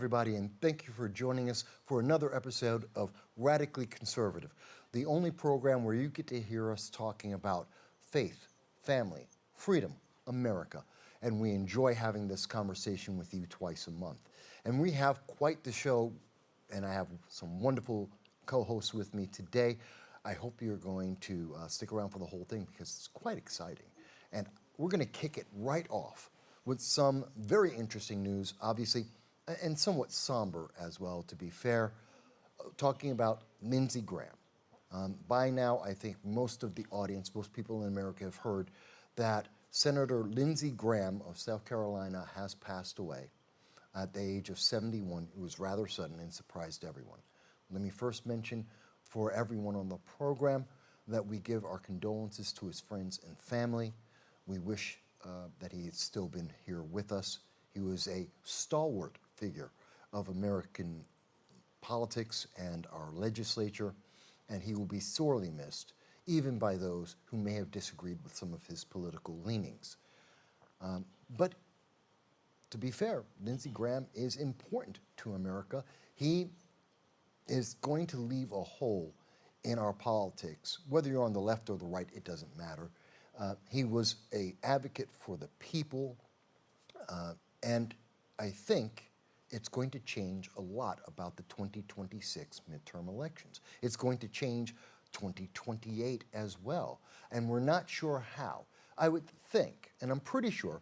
everybody, and thank you for joining us for another episode of Radically Conservative, the only program where you get to hear us talking about faith, family, freedom, America. And we enjoy having this conversation with you twice a month. And we have quite the show, and I have some wonderful co-hosts with me today. I hope you're going to stick around for the whole thing because it's quite exciting. And we're going to kick it right off with some very interesting news, obviously, and somewhat somber as well, to be fair, talking about Lindsey Graham. By now, I think most of the audience, most people in America have heard that Senator Lindsey Graham of South Carolina has passed away at the age of 71. It was rather sudden and surprised everyone. Let me first mention for everyone on the program that we give our condolences to his friends and family. We wish that he had still been here with us. He was a stalwart figure of American politics and our legislature, and he will be sorely missed, even by those who may have disagreed with some of his political leanings. But to be fair, Lindsey Graham is important to America. He is going to leave a hole in our politics. Whether you're on the left or the right, it doesn't matter. He was an advocate for the people, and I think it's going to change a lot about the 2026 midterm elections. It's going to change 2028 as well, and we're not sure how. I would think, and I'm pretty sure,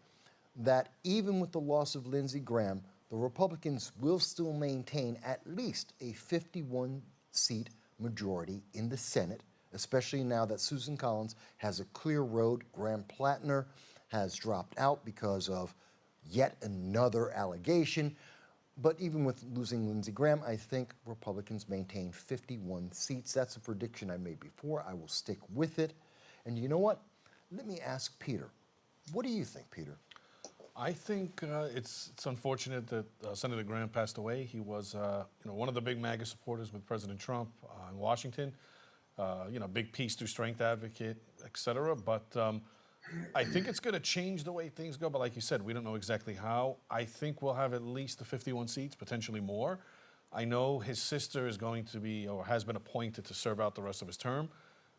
that even with the loss of Lindsey Graham, the Republicans will still maintain at least a 51-seat majority in the Senate, especially now that Susan Collins has a clear road. Graham Plattner has dropped out because of yet another allegation. But even with losing Lindsey Graham, I think Republicans maintain 51 seats. That's a prediction I made before. I will stick with it. And you know what? Let me ask Peter. What do you think, Peter? I think it's unfortunate that Senator Graham passed away. He was one of the big MAGA supporters with President Trump in Washington. Big peace through strength advocate, et cetera. But I think it's going to change the way things go. But like you said, we don't know exactly how. I think we'll have at least the 51 seats, potentially more. I know his sister is going to be, or has been appointed to serve out the rest of his term.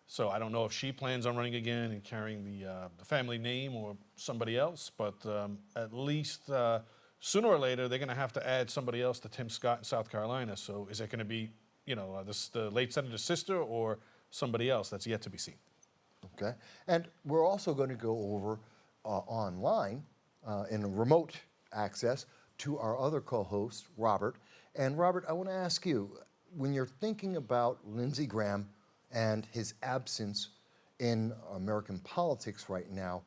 So I don't know if she plans on running again and carrying the family name or somebody else. But at least sooner or later, they're going to have to add somebody else to Tim Scott in South Carolina. So is it going to be, the late senator's sister or somebody else? That's yet to be seen. Okay, and we're also going to go over online in a remote access to our other co-host, Robert. And Robert, I want to ask you, when you're thinking about Lindsey Graham and his absence in American politics right now,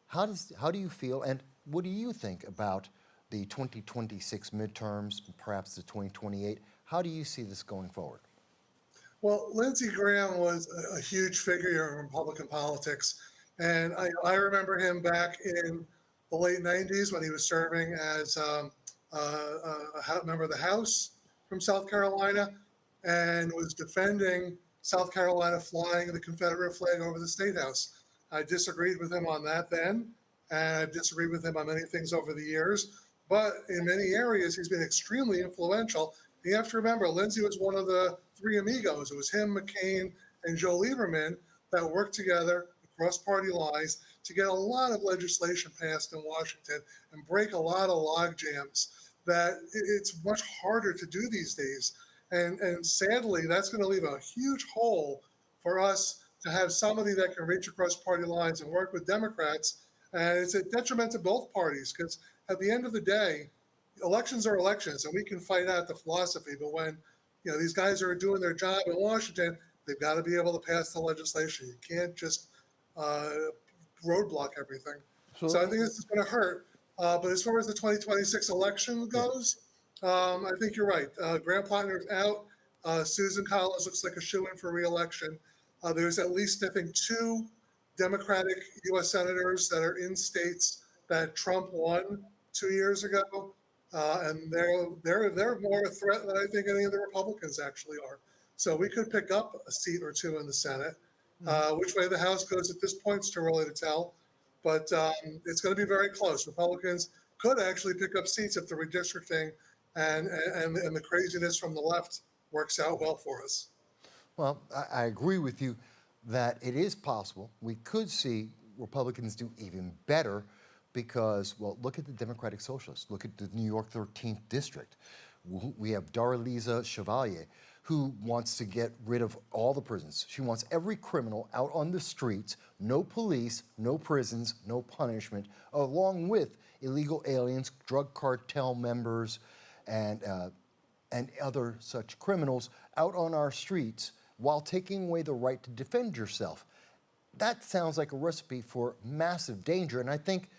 how do you feel, and what do you think about the 2026 midterms, perhaps the 2028? How do you see this going forward? Well, Lindsey Graham was a huge figure in Republican politics. And I remember him back in the late 90s when he was serving as a member of the House from South Carolina and was defending South Carolina flying the Confederate flag over the State House. I disagreed with him on that then, and I've disagreed with him on many things over the years. But in many areas, he's been extremely influential. You have to remember, Lindsey was one of the three amigos. It was him, McCain, and Joe Lieberman that worked together across party lines to get a lot of legislation passed in Washington and break a lot of log jams that it's much harder to do these days. And sadly, that's going to leave a huge hole for us to have somebody that can reach across party lines and work with Democrats. And it's a detriment to both parties because at the end of the day, elections are elections, and we can fight out the philosophy. But when these guys are doing their job in Washington, they've got to be able to pass the legislation. You can't just roadblock everything. So I think this is going to hurt. But as far as the 2026 election goes, I think you're right. Graham Plattner's out. Susan Collins looks like a shoo-in for re-election. There's at least, I think, 2 Democratic U.S. senators that are in states that Trump won 2 years ago. And they're more a threat than I think any of the Republicans actually are. So we could pick up a seat or 2 in the Senate. Which way the House goes at this point is too early to tell. But it's going to be very close. Republicans could actually pick up seats if the redistricting and the craziness from the left works out well for us. Well, I agree with you that it is possible. We could see Republicans do even better because, well, look at the Democratic Socialists. Look at the New York 13th District. We have Darlisa Chevalier, who wants to get rid of all the prisons. She wants every criminal out on the streets, no police, no prisons, no punishment, along with illegal aliens, drug cartel members, and other such criminals out on our streets while taking away the right to defend yourself. That sounds like a recipe for massive danger, and I think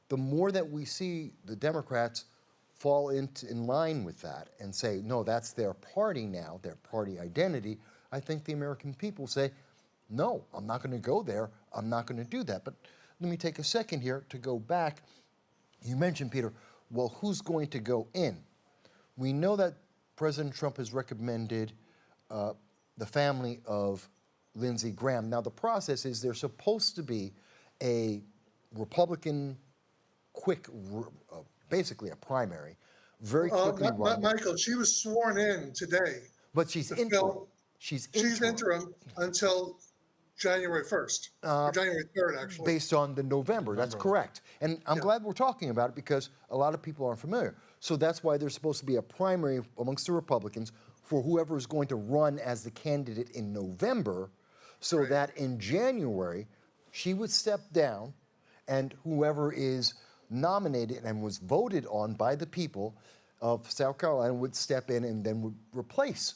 the more that we see the Democrats fall in line with that and say, no, that's their party now, their party identity, I think the American people say, no, I'm not going to go there, I'm not going to do that. But let me take a second here to go back. You mentioned, Peter, well, who's going to go in? We know that President Trump has recommended the family of Lindsey Graham. Now, the process is there's supposed to be a Republican basically a primary, very quickly run. Michael, she was sworn in today. But she's interim. She's interim until January 1st, or January 3rd, actually. Based on the November, that's correct. And I'm glad we're talking about it because a lot of people aren't familiar. So that's why there's supposed to be a primary amongst the Republicans for whoever is going to run as the candidate in November, so that in January, she would step down and whoever is nominated and was voted on by the people of South Carolina would step in and then would replace.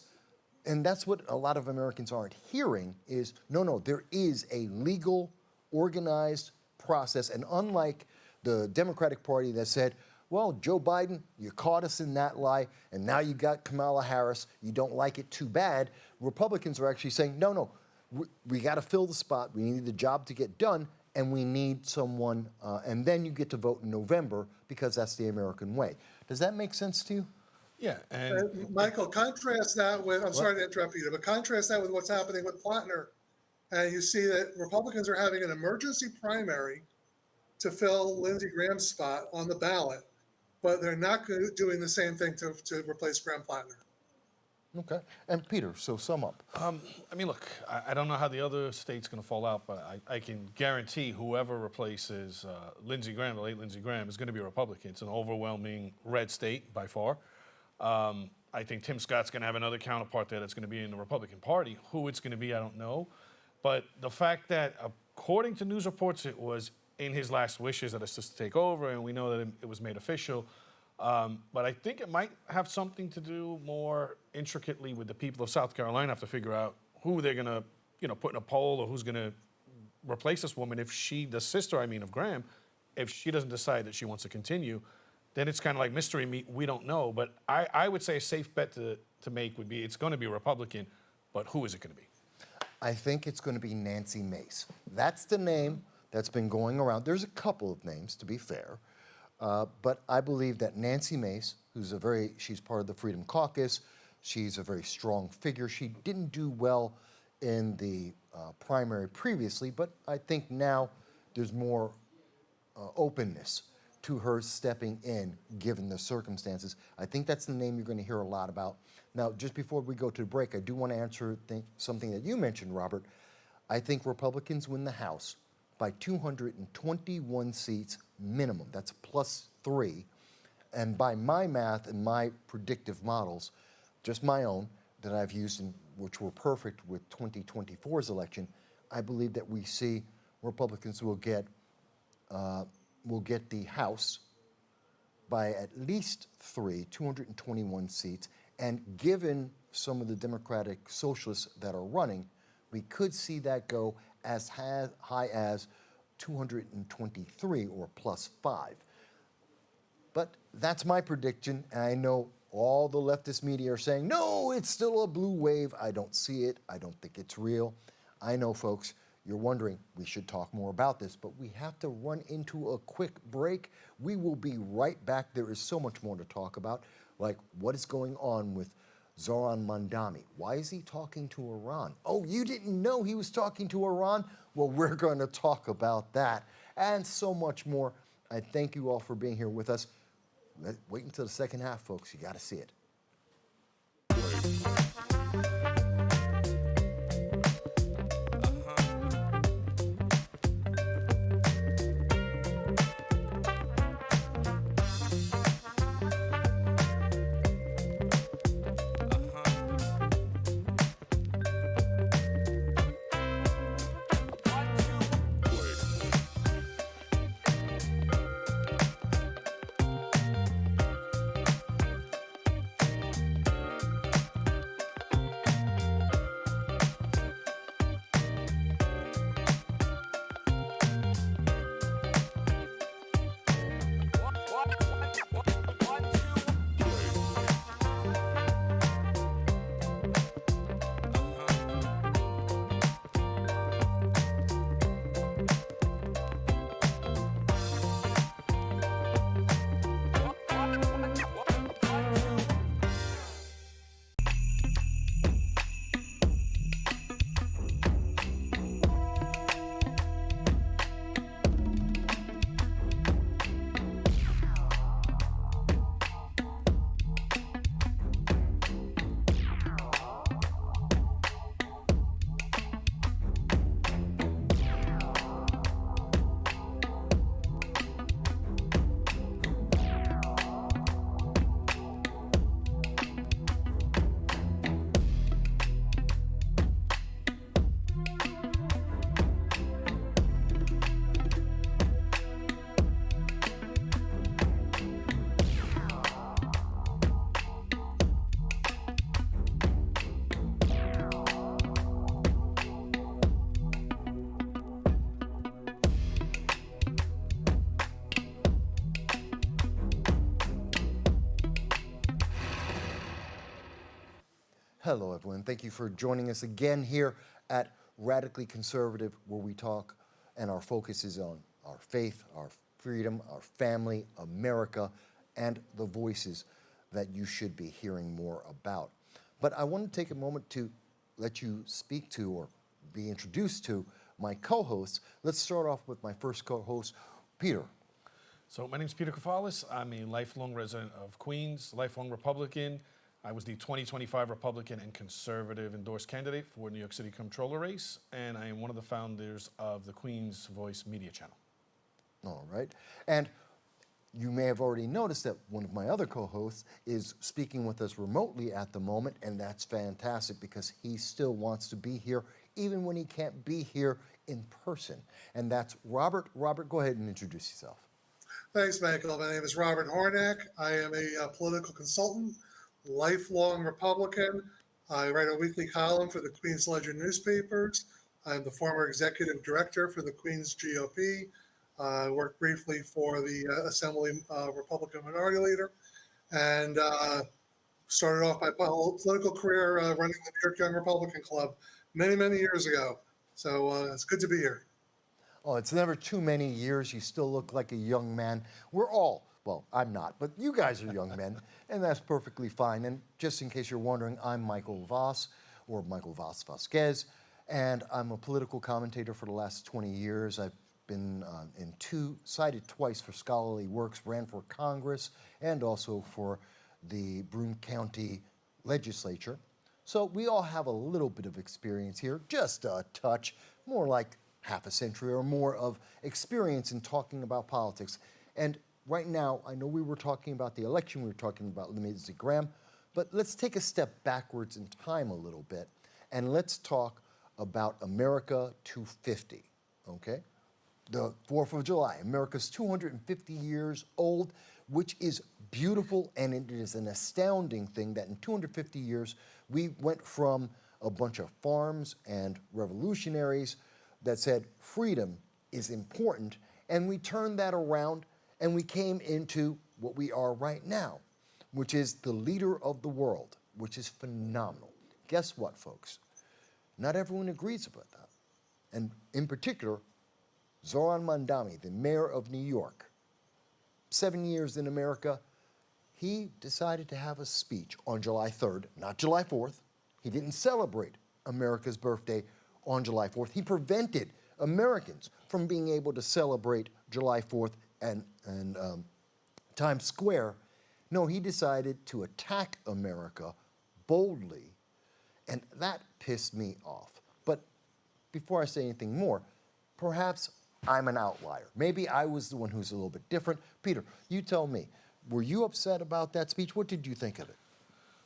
And that's what a lot of Americans aren't hearing is, no, there is a legal, organized process. And unlike the Democratic Party that said, well, Joe Biden, you caught us in that lie, and now you got Kamala Harris, you don't like it too bad, Republicans are actually saying, no, we got to fill the spot, we need the job to get done, and we need someone, and then you get to vote in November because that's the American way. Does that make sense to you? Yeah, and Michael, contrast that with, I'm sorry to interrupt you, but contrast that with what's happening with Plattner. And you see that Republicans are having an emergency primary to fill Lindsey Graham's spot on the ballot, but they're not doing the same thing to replace Graham Plattner. Okay. And Peter, so sum up. I mean, look, I don't know how the other state's going to fall out, but I can guarantee whoever replaces Lindsey Graham, the late Lindsey Graham, is going to be a Republican. It's an overwhelming red state by far. I think Tim Scott's going to have another counterpart there that's going to be in the Republican Party. Who it's going to be, I don't know. But the fact that, according to news reports, it was in his last wishes that it's just to take over, and we know that it was made official. But I think it might have something to do more intricately with the people of South Carolina have to figure out who they're going to, put in a poll or who's going to replace this woman if she, the sister, of Graham, if she doesn't decide that she wants to continue, then it's kind of like mystery meat. We don't know. But I would say a safe bet to make would be it's going to be a Republican, but who is it going to be? I think it's going to be Nancy Mace. That's the name that's been going around. There's a couple of names, to be fair. But I believe that Nancy Mace, she's part of the Freedom Caucus, she's a very strong figure. She didn't do well in the primary previously, but I think now there's more openness to her stepping in, given the circumstances. I think that's the name you're going to hear a lot about. Now, just before we go to the break, I do want to answer something that you mentioned, Robert. I think Republicans win the House by 221 seats minimum. That's +3. And by my math and my predictive models, just my own, that I've used, which were perfect with 2024's election, I believe that we see Republicans will get the House by at least 221 seats. And given some of the Democratic Socialists that are running, we could see that go as high as 223 or +5. But that's my prediction, and I know all the leftist media are saying, no, it's still a blue wave. I don't see it. I don't think it's real. I know, folks, you're wondering, we should talk more about this, but we have to run into a quick break. We will be right back. There is so much more to talk about, like what is going on with Zoran Mamdani. Why is he talking to Iran? Oh, you didn't know he was talking to Iran? Well, we're going to talk about that and so much more. I thank you all for being here with us. Wait until the second half, folks. You got to see it. Hello, everyone. Thank you for joining us again here at Radically Conservative, where we talk and our focus is on our faith, our freedom, our family, America, and the voices that you should be hearing more about. But I want to take a moment to let you speak to or be introduced to my co-hosts. Let's start off with my first co-host, Peter. So my name is Peter Kefalas. I'm a lifelong resident of Queens, lifelong Republican. I was the 2025 Republican and conservative endorsed candidate for New York City Comptroller race, and I am one of the founders of the Queens Voice Media Channel. All right. And you may have already noticed that one of my other co-hosts is speaking with us remotely at the moment, and that's fantastic because he still wants to be here even when he can't be here in person. And that's Robert. Robert, go ahead and introduce yourself. Thanks, Michael. My name is Robert Hornak. I am a political consultant, lifelong Republican. I write a weekly column for the Queens Ledger newspapers. I'm the former executive director for the Queens GOP. I worked briefly for the Assembly Republican Minority Leader, and started off my political career running the New York Young Republican Club many, many years ago. So it's good to be here. Oh, it's never too many years. You still look like a young man. We're all, well, I'm not, but you guys are young men, and that's perfectly fine. And just in case you're wondering, I'm Michael Voss, or Michael Voss Vasquez, and I'm a political commentator for the last 20 years. I've been cited twice for scholarly works, ran for Congress, and also for the Broome County Legislature. So we all have a little bit of experience here, just a touch, more like half a century or more of experience in talking about politics. And right now, I know we were talking about the election, we were talking about Lindsey Graham, but let's take a step backwards in time a little bit, and let's talk about America 250, okay? The 4th of July, America's 250 years old, which is beautiful, and it is an astounding thing that in 250 years, we went from a bunch of farms and revolutionaries that said freedom is important, and we turned that around and we came into what we are right now, which is the leader of the world, which is phenomenal. Guess what, folks? Not everyone agrees about that. And in particular, Zohran Mamdani, the mayor of New York, 7 years in America, he decided to have a speech on July 3rd, not July 4th. He didn't celebrate America's birthday on July 4th. He prevented Americans from being able to celebrate July 4th and Times Square No, he decided to attack America boldly, and that pissed me off. But before I say anything more, perhaps I'm an outlier. Maybe I was the one who's a little bit different. Peter, you tell me, were you upset about that speech? What did you think of it?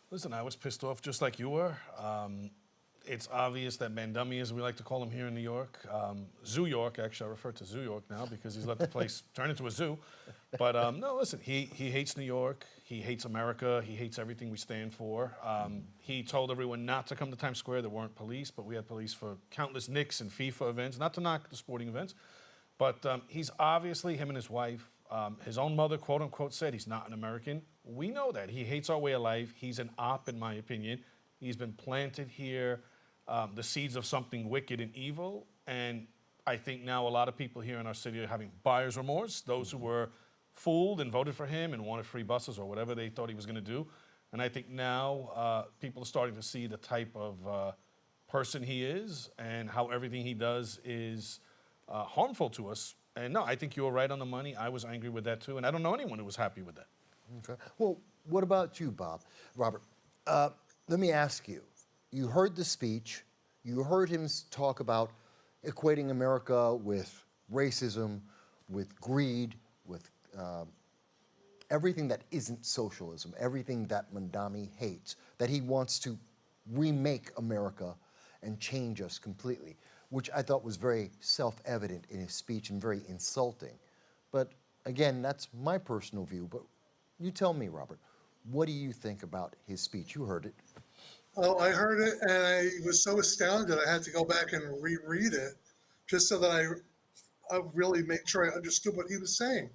Listen, I was pissed off just like you were. It's obvious that Mamdani, as we like to call him here in New York, Zoo York, actually I refer to Zoo York now because he's let the place turn into a zoo. But no, listen, he hates New York, he hates America, he hates everything we stand for. He told everyone not to come to Times Square. There weren't police, but we had police for countless Knicks and FIFA events, not to knock the sporting events. But he's obviously, him and his wife, his own mother, quote unquote, said he's not an American. We know that. He hates our way of life. He's an op, in my opinion. He's been planted here. The seeds of something wicked and evil. And I think now a lot of people here in our city are having buyer's remorse, those who were fooled and voted for him and wanted free buses or whatever they thought he was going to do. And I think now people are starting to see the type of person he is and how everything he does is harmful to us. And no, I think you were right on the money. I was angry with that too. And I don't know anyone who was happy with that. Okay. Well, what about you, Robert? Let me ask you. You heard the speech. You heard him talk about equating America with racism, with greed, with everything that isn't socialism, everything that Mamdani hates, that he wants to remake America and change us completely, which I thought was very self-evident in his speech and very insulting. But again, that's my personal view. But you tell me, Robert, what do you think about his speech? You heard it. Oh, I heard it and I was so astounded I had to go back and reread it just so that I really made sure I understood what he was saying.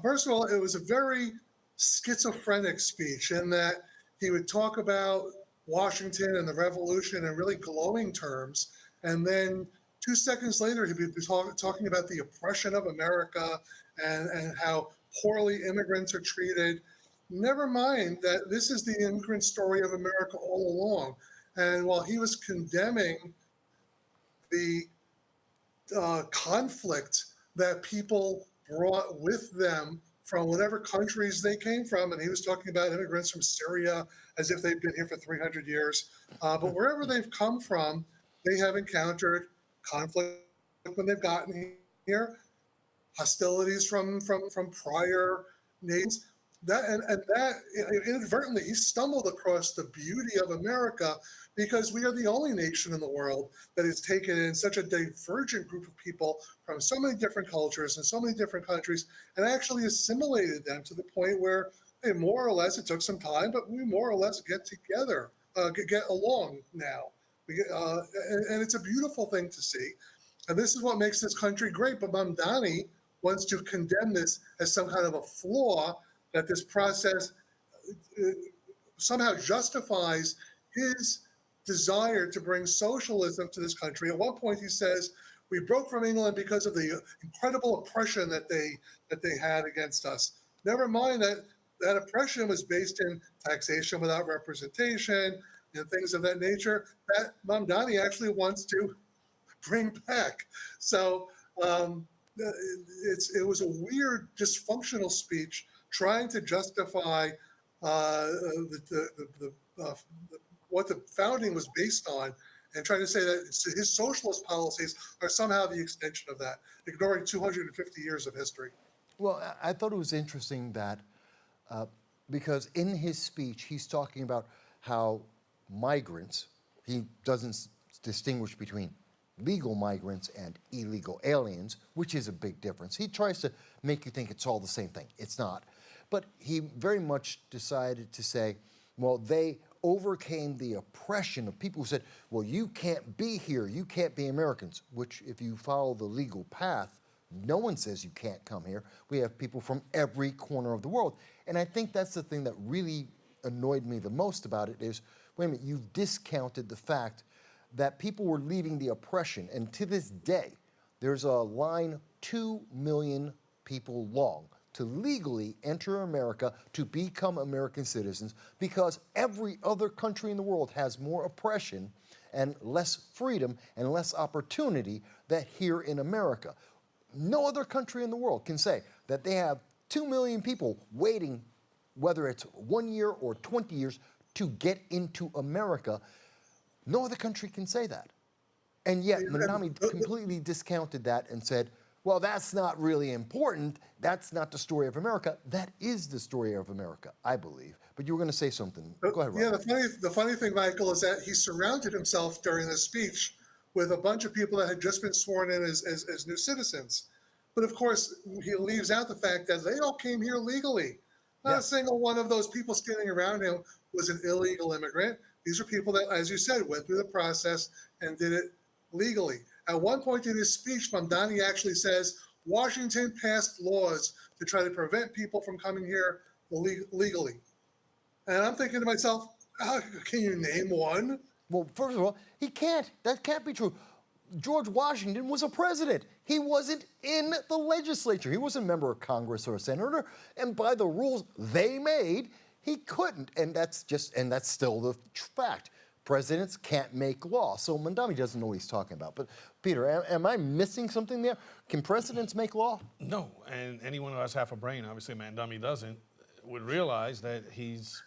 First of all, it was a very schizophrenic speech in that he would talk about Washington and the revolution in really glowing terms, and then 2 seconds later he'd be talking about the oppression of America and how poorly immigrants are treated. Never mind that this is the immigrant story of America all along. And while he was condemning the conflict that people brought with them from whatever countries they came from, and he was talking about immigrants from Syria as if they've been here for 300 years, but wherever they've come from, they have encountered conflict when they've gotten here, hostilities from prior nations. That inadvertently he stumbled across the beauty of America because we are the only nation in the world that has taken in such a divergent group of people from so many different cultures and so many different countries and actually assimilated them to the point where they more or less, it took some time, but we more or less get together, get along now. And it's a beautiful thing to see. And this is what makes this country great. But Mamdani wants to condemn this as some kind of a flaw, that this process somehow justifies his desire to bring socialism to this country. At one point he says, we broke from England because of the incredible oppression that they had against us. Never mind that that oppression was based in taxation without representation and things of that nature that Mamdani actually wants to bring back. So it was a weird, dysfunctional speech trying to justify what the founding was based on, and trying to say that his socialist policies are somehow the extension of that, ignoring 250 years of history. Well, I thought it was interesting that because in his speech, he's talking about how migrants, he doesn't distinguish between legal migrants and illegal aliens, which is a big difference. He tries to make you think it's all the same thing. It's not. But he very much decided to say, well, they overcame the oppression of people who said, well, you can't be here, you can't be Americans, which if you follow the legal path, no one says you can't come here. We have people from every corner of the world. And I think that's the thing that really annoyed me the most about it is, wait a minute, you've discounted the fact that people were leaving the oppression. And to this day, there's a line 2 million people long to legally enter America, to become American citizens, because every other country in the world has more oppression and less freedom and less opportunity than here in America. No other country in the world can say that they have 2 million people waiting whether it's 1 year or 20 years, to get into America. No other country can say that. And yet, Mamdani completely discounted that and said, well, that's not really important. That's not the story of America. That is the story of America, I believe. But you were going to say something. Go ahead, Robert. Yeah, the funny thing, Michael, is that he surrounded himself during this speech with a bunch of people that had just been sworn in as new citizens. But of course, he leaves out the fact that they all came here legally. Not a single one of those people standing around him was an illegal immigrant. These are people that, as you said, went through the process and did it legally. At one point in his speech, Mamdani actually says Washington passed laws to try to prevent people from coming here legally. And I'm thinking to myself, can you name one? Well, first of all, he can't. That can't be true. George Washington was a president. He wasn't in the legislature. He wasn't a member of Congress or a senator. And by the rules they made, he couldn't. And that's still the fact. Presidents can't make law. So Mamdani doesn't know what he's talking about. But Peter, am I missing something there? Can presidents make law? No, and anyone who has half a brain, obviously Mamdani doesn't, would realize that he's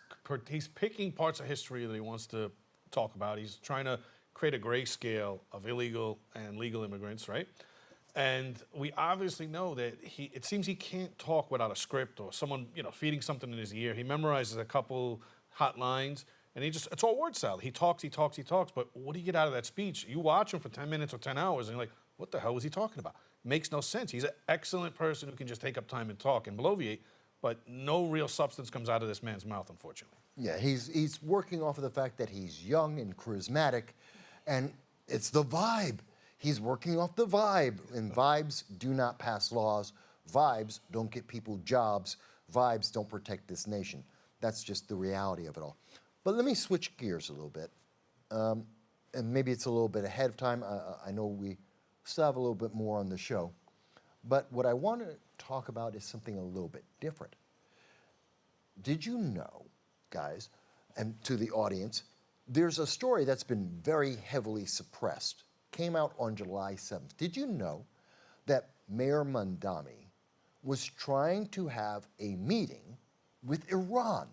picking parts of history that he wants to talk about. He's trying to create a grayscale of illegal and legal immigrants, right? And we obviously know that it seems he can't talk without a script or someone, feeding something in his ear. He memorizes a couple hot lines. And it's all word salad. He talks. But what do you get out of that speech? You watch him for 10 minutes or 10 hours, and you're like, what the hell was he talking about? Makes no sense. He's an excellent person who can just take up time and talk and bloviate, but no real substance comes out of this man's mouth, unfortunately. Yeah, he's working off of the fact that he's young and charismatic, and it's the vibe. He's working off the vibe, and vibes do not pass laws. Vibes don't get people jobs. Vibes don't protect this nation. That's just the reality of it all. But let me switch gears a little bit, and maybe it's a little bit ahead of time. I know we still have a little bit more on the show, but what I want to talk about is something a little bit different. Did you know, guys, and to the audience, there's a story that's been very heavily suppressed, came out on July 7th. Did you know that Mayor Mamdani was trying to have a meeting with Iran,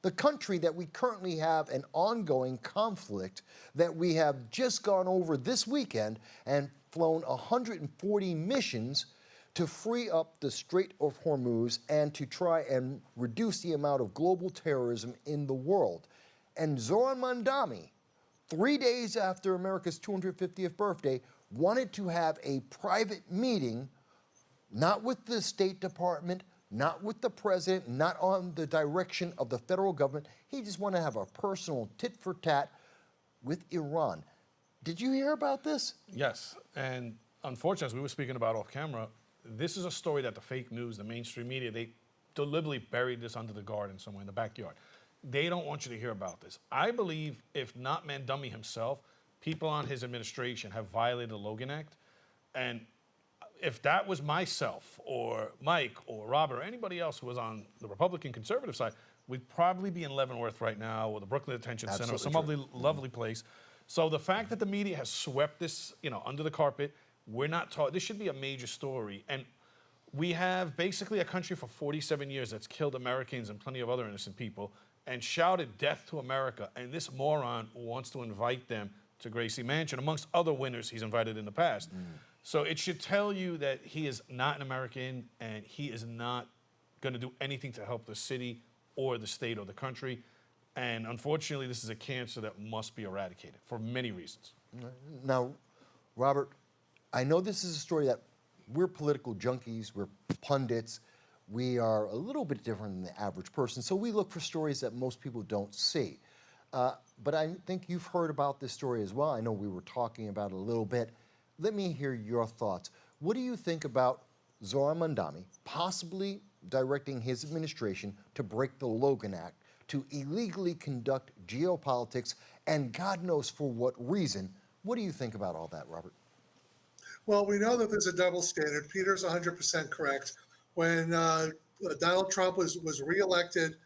the country that we currently have an ongoing conflict that we have just gone over this weekend and flown 140 missions to free up the Strait of Hormuz and to try and reduce the amount of global terrorism in the world. And Zoran Mamdani, 3 days after America's 250th birthday, wanted to have a private meeting, not with the State Department, not with the president, not on the direction of the federal government. He just wanted to have a personal tit-for-tat with Iran. Did you hear about this? Yes, and unfortunately, as we were speaking about off camera, this is a story that the fake news, the mainstream media, they deliberately buried this under the garden somewhere in the backyard. They don't want you to hear about this. I believe, if not Mamdani himself, people on his administration have violated the Logan Act, and if that was myself or Mike or Robert or anybody else who was on the Republican conservative side, we'd probably be in Leavenworth right now or the Brooklyn Detention Center or some lovely place. So the fact that the media has swept this, under the carpet, we're not taught. This should be a major story. And we have basically a country for 47 years that's killed Americans and plenty of other innocent people and shouted death to America. And this moron wants to invite them to Gracie Mansion, amongst other winners he's invited in the past. So it should tell you that he is not an American and he is not going to do anything to help the city or the state or the country. And unfortunately, this is a cancer that must be eradicated for many reasons. Now, Robert, I know this is a story that we're political junkies, we're pundits, we are a little bit different than the average person, so we look for stories that most people don't see. But I think you've heard about this story as well. I know we were talking about it a little bit. Let me hear your thoughts. What do you think about Zoran Mamdani possibly directing his administration to break the Logan Act, to illegally conduct geopolitics, and God knows for what reason? What do you think about all that, Robert? Well, we know that there's a double standard. Peter's 100% correct. When Donald Trump was reelected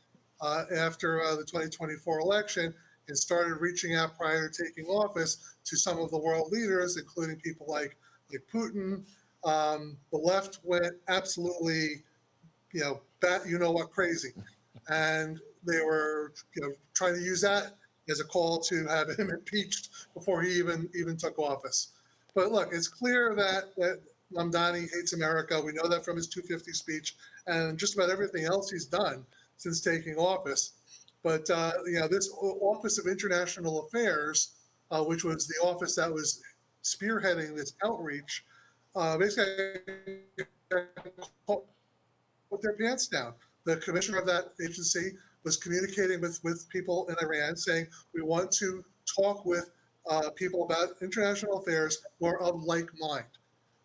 after the 2024 election and started reaching out prior to taking office to some of the world leaders, including people like Putin, the left went absolutely, crazy. and they were trying to use that as a call to have him impeached before he even took office. But look, it's clear that Mamdani hates America. We know that from his 250 speech and just about everything else he's done since taking office. But this Office of International Affairs, which was the office that was spearheading this outreach, basically put their pants down. The commissioner of that agency was communicating with people in Iran, saying we want to talk with people about international affairs who are of like mind,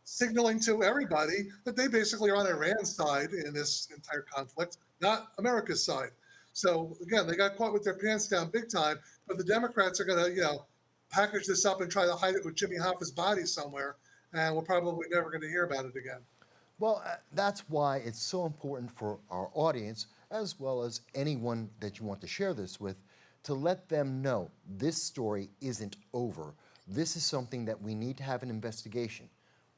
signaling to everybody that they basically are on Iran's side in this entire conflict, not America's side. So again, they got caught with their pants down big time, but the Democrats are going to, package this up and try to hide it with Jimmy Hoffa's body somewhere, and we're probably never going to hear about it again. Well, that's why it's so important for our audience, as well as anyone that you want to share this with, to let them know this story isn't over. This is something that we need to have an investigation.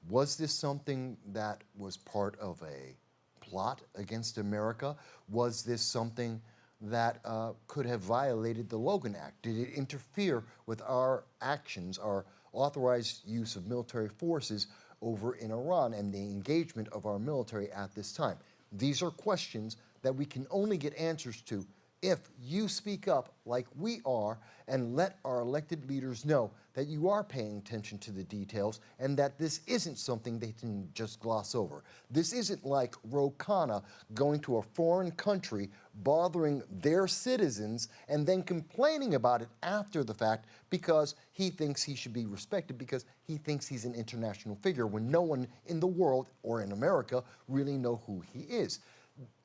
Was this something that was part of a plot against America? Was this something that could have violated the Logan Act? Did it interfere with our actions, our authorized use of military forces over in Iran and the engagement of our military at this time? These are questions that we can only get answers to if you speak up like we are and let our elected leaders know that you are paying attention to the details and that this isn't something they can just gloss over. This isn't like Ro Khanna going to a foreign country, bothering their citizens, and then complaining about it after the fact because he thinks he should be respected, because he thinks he's an international figure when no one in the world or in America really know who he is.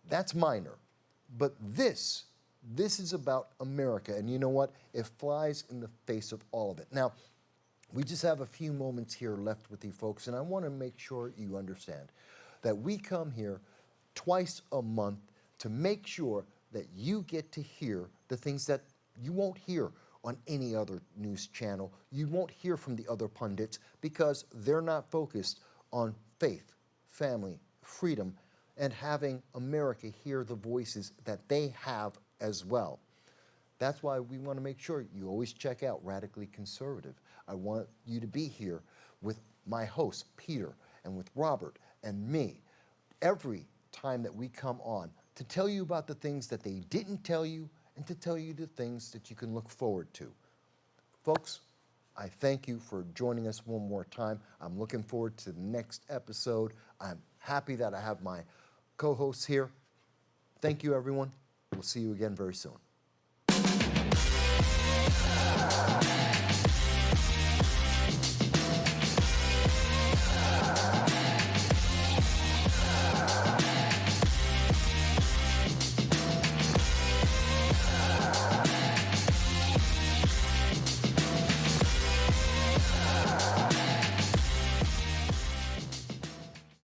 That's minor. But this is about America, and you know what? It flies in the face of all of it. Now, we just have a few moments here left with you folks, and I want to make sure you understand that we come here twice a month to make sure that you get to hear the things that you won't hear on any other news channel. You won't hear from the other pundits because they're not focused on faith, family, freedom, and having America hear the voices that they have as well. That's why we want to make sure you always check out Radically Conservative. I want you to be here with my host, Peter, and with Robert and me, every time that we come on to tell you about the things that they didn't tell you and to tell you the things that you can look forward to. Folks, I thank you for joining us one more time. I'm looking forward to the next episode. I'm happy that I have my co-hosts here. Thank you, everyone. We'll see you again very soon.